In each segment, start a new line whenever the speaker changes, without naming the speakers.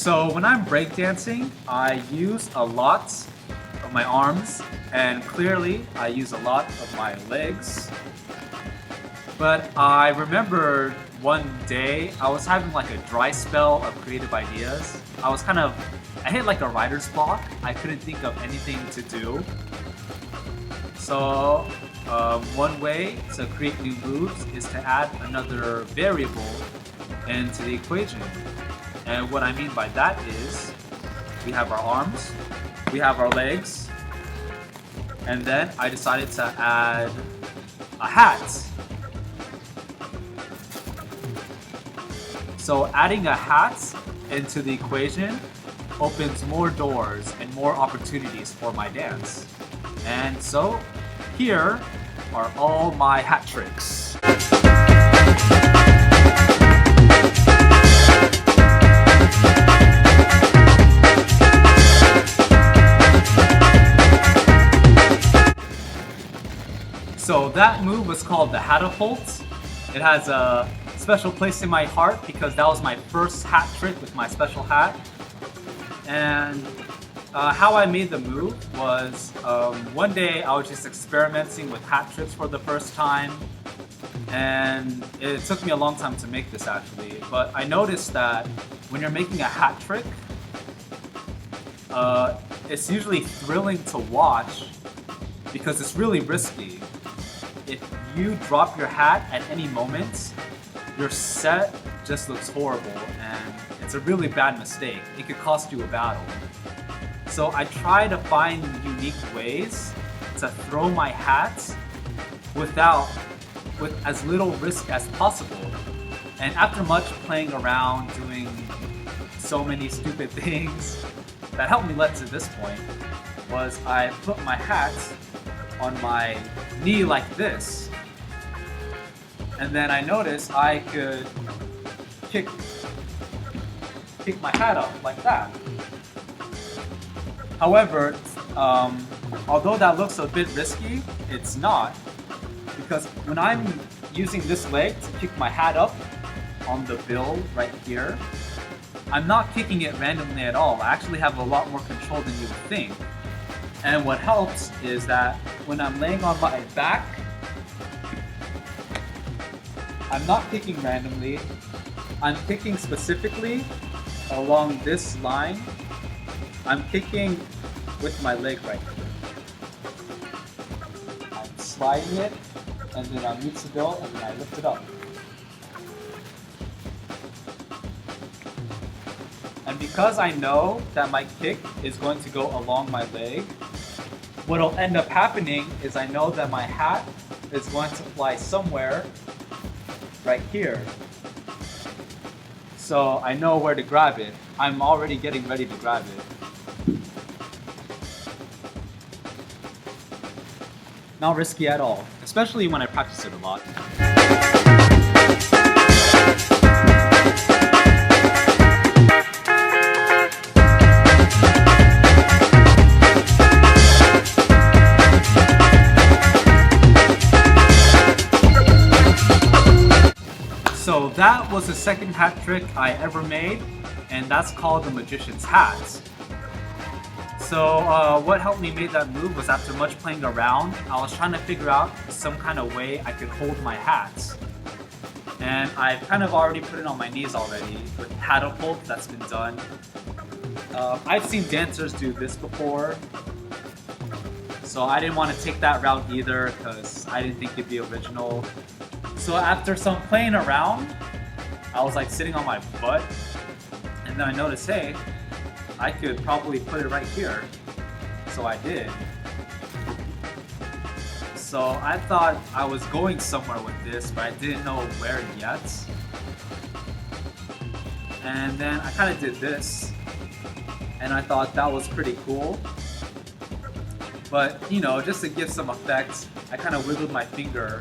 So when I'm breakdancing, I use a lot of my arms, and clearly I use a lot of my legs. But I remember one day I was having like a dry spell of creative ideas. I hit like a writer's block. I couldn't think of anything to do. So one way to create new moves is to add another variable into the equation. And what I mean by that is we have our arms, we have our legs, and then I decided to add a hat. So adding a hat into the equation opens more doors and more opportunities for my dance. And so here are all my hat tricks. So that move was called the catapult. It has a special place in my heart because that was my first hat trick with my special hat. And how I made the move was one day I was just experimenting with hat tricks for the first time. And it took me a long time to make this actually. But I noticed that when you're making a hat trick, it's usually thrilling to watch because it's really risky. If you drop your hat at any moment, your set just looks horrible and it's a really bad mistake. It could cost you a battle. So I try to find unique ways to throw my hat with as little risk as possible. And after much playing around, doing so many stupid things that helped me get to this point, was I put my hat on my knee like this, and then I noticed I could kick my hat up like that. However, although that looks a bit risky, it's not, because when I'm using this leg to kick my hat up on the bill right here, I'm not kicking it randomly at all. I actually have a lot more control than you would think. And what helps is that when I'm laying on my back, I'm not kicking randomly. I'm kicking specifically along this line. I'm kicking with my leg right here. I'm sliding it, and then I meet the bill, and then I lift it up. And because I know that my kick is going to go along my leg, what'll end up happening is I know that my hat is going to fly somewhere right here. So I know where to grab it. I'm already getting ready to grab it. Not risky at all, especially when I practice it a lot. So that was the second hat trick I ever made, and that's called the magician's hat. So what helped me make that move was after much playing around, I was trying to figure out some kind of way I could hold my hat. And I've kind of already put it on my knees already with catapult. That's been done. I've seen dancers do this before, so I didn't want to take that route either because I didn't think it'd be original. So after some playing around, I was like sitting on my butt, and then I noticed, hey, I could probably put it right here. So I did. So I thought I was going somewhere with this, but I didn't know where yet. And then I kind of did this, and I thought that was pretty cool. But, you know, just to give some effect, I kind of wiggled my finger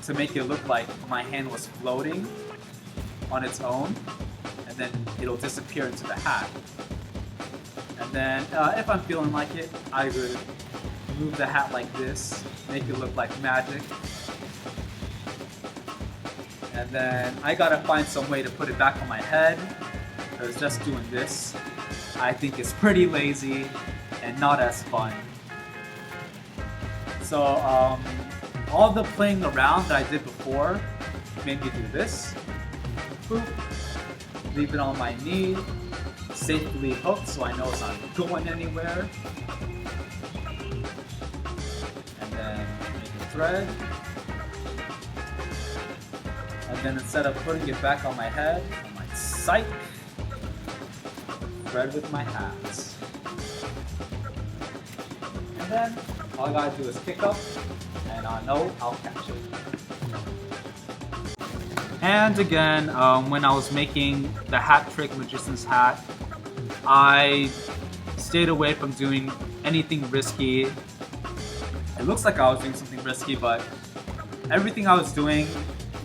to make it look like my hand was floating on its own, and then it'll disappear into the hat. And then if I'm feeling like it, I would move the hat like this, make it look like magic. And then I gotta find some way to put it back on my head, because just doing this, I think is pretty lazy and not as fun. So all the playing around that I did before made me do this. Boop. Leave it on my knee, safely hooked so I know it's not going anywhere. And then make a thread. And then instead of putting it back on my head, I might sight, thread with my hands. And then all I gotta do is kick up, and I know I'll catch it. And again, when I was making the hat trick magician's hat, I stayed away from doing anything risky. It looks like I was doing something risky, but everything I was doing,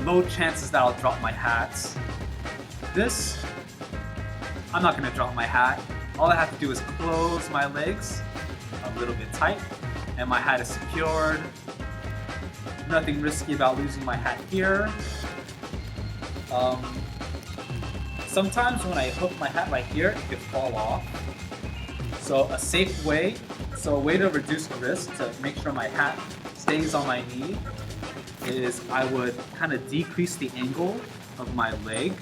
low chances that I'll drop my hats. This, I'm not gonna drop my hat. All I have to do is close my legs a little bit tight, and my hat is secured. Nothing risky about losing my hat here. Sometimes when I hook my hat right here, it could fall off. So a safe way, a way to reduce the risk to make sure my hat stays on my knee is I would kind of decrease the angle of my leg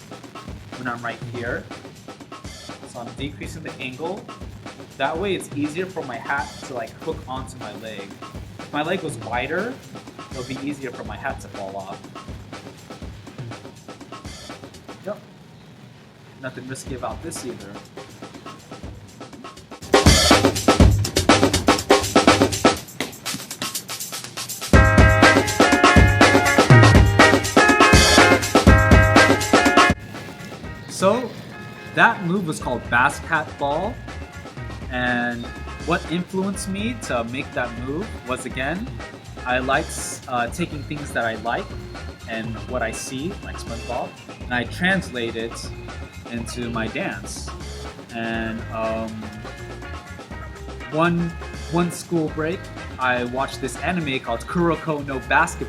when I'm right here. So I'm decreasing the angle. That way it's easier for my hat to like hook onto my leg. If my leg was wider, it'll be easier for my hat to fall off. Yep. Nothing risky about this either. So that move was called basketball, and what influenced me to make that move was, again, I like taking things that I like and what I see, like SpongeBob, and I translate it into my dance. And one school break, I watched this anime called Kuroko-no-Basket.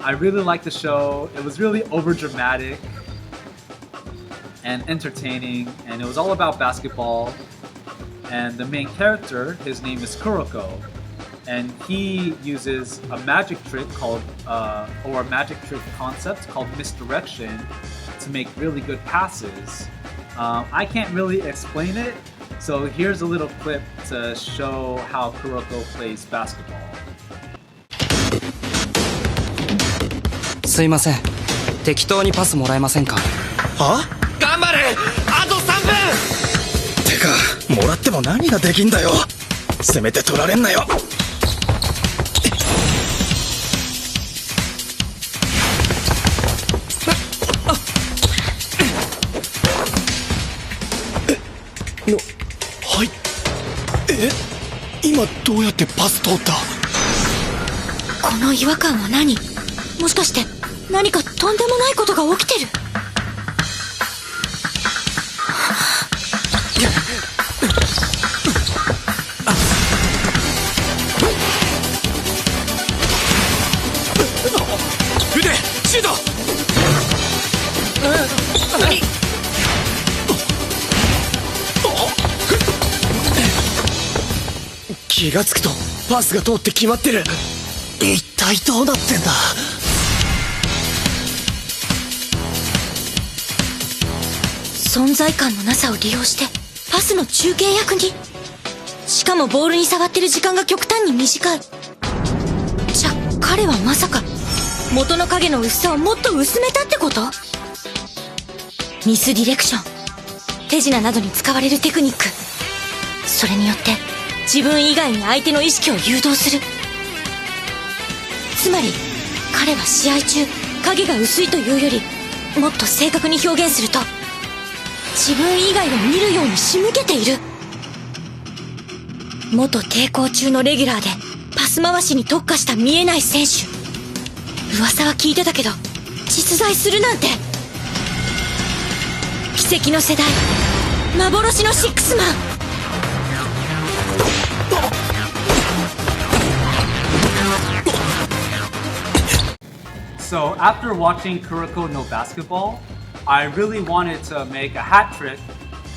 I really liked the show. It was really overdramatic and entertaining, and it was all about basketball. And the main character, his name is Kuroko, and he uses a magic trick called, or a magic trick concept called misdirection to make really good passes. I can't really explain it, so here's a little clip to show how Kuroko plays basketball.
すいません、適当にパスもらえませんか？
は？頑張れ！あと3分！てか、もらっても何ができんだよ。せめて取られんなよ。はい。今どうやってパス通った？
この違和感は何？もしかして何かとんでもないことが起きてる？
腕シュート！気がつくとパスが通って決まってる。一体どうなってんだ？
存在感のなさを利用してパスの中継役に。しかもボールに触ってる時間が極端に短い。じゃ彼はまさか元の影の薄さをもっと薄めたってこと？ミスディレクション、手品などに使われるテクニック。それによって自分以外に相手の意識を誘導する。つまり彼は試合中影が薄いというよりもっと正確に表現すると自分以外を見るように仕向けている。元抵抗中のレギュラーでパス回しに特化した見えない選手。噂は聞いてたけど実在するなんて。奇跡の世代、幻のシックスマン。
So after watching Kuroko-no-Basket, I really wanted to make a hat trick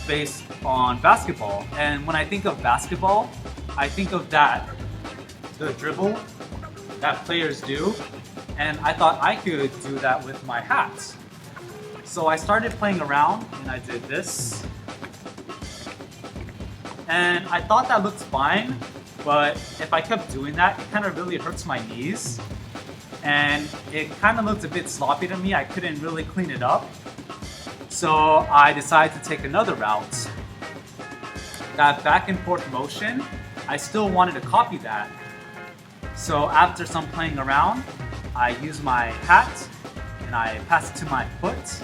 based on basketball. And when I think of basketball, I think of that, the dribble that players do. And I thought I could do that with my hats. So I started playing around and I did this. And I thought that looked fine, but if I kept doing that, it kind of really hurts my knees. And it kind of looked a bit sloppy to me. I couldn't really clean it up. So I decided to take another route. That back and forth motion, I still wanted to copy that. So after some playing around, I use my hat and I pass it to my foot.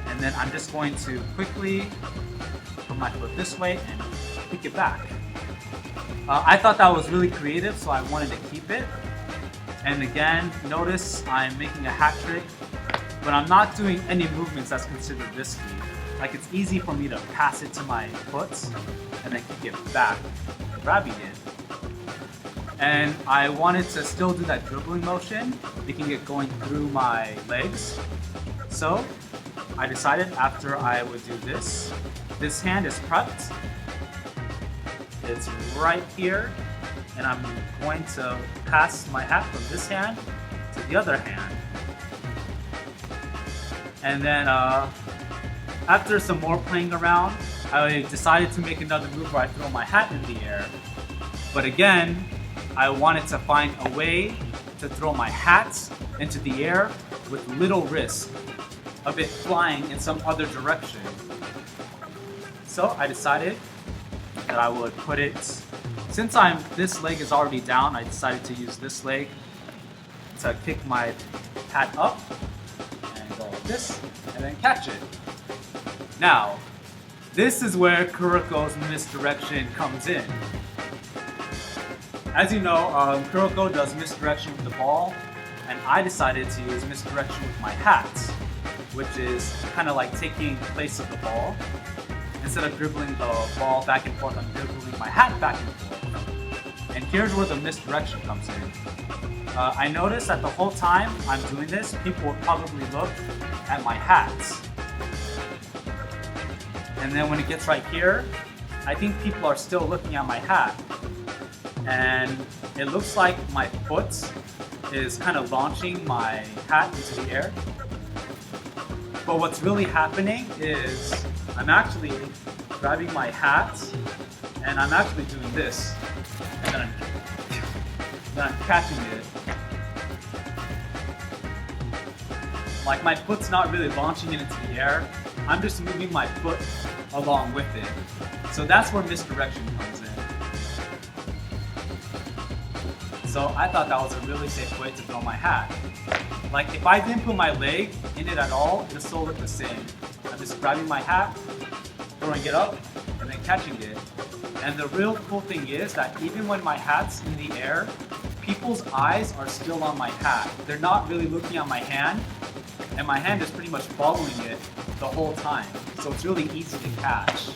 And then I'm just going to quickly put my foot this way and kick it back. I thought that was really creative, so I wanted to keep it. And again, notice I'm making a hat trick, but I'm not doing any movements that's considered risky. Like, it's easy for me to pass it to my foot and then kick it back, grabbing it. And I wanted to still do that dribbling motion, making it going through my legs. So I decided after I would do this hand is prepped. It's right here, and I'm going to pass my hat from this hand to the other hand. And then after some more playing around, I decided to make another move where I throw my hat in the air. But again, I wanted to find a way to throw my hat into the air with little risk of it flying in some other direction. So I decided that I would put it, since this leg is already down, I decided to use this leg to kick my hat up and go like this, and then catch it. Now, this is where Kuroko's misdirection comes in. As you know, Kuroko does misdirection with the ball, and I decided to use misdirection with my hat, which is kind of like taking place of the ball. Instead of dribbling the ball back and forth, I'm dribbling my hat back and forth. And here's where the misdirection comes in. I noticed that the whole time I'm doing this, people will probably look at my hat. And then when it gets right here, I think people are still looking at my hat. And it looks like my foot is kind of launching my hat into the air. But what's really happening is I'm actually grabbing my hat and I'm actually doing this. And then I'm catching it. Like, my foot's not really launching it into the air. I'm just moving my foot along with it. So that's where misdirection comes in. So I thought that was a really safe way to throw my hat. Like, if I didn't put my leg in it at all, it would still look the same. I'm just grabbing my hat, throwing it up, and then catching it. And the real cool thing is that even when my hat's in the air, people's eyes are still on my hat. They're not really looking at my hand, and my hand is pretty much following it the whole time. So it's really easy to catch.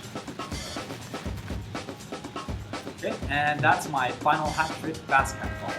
Okay, and that's my final hat trick basketball.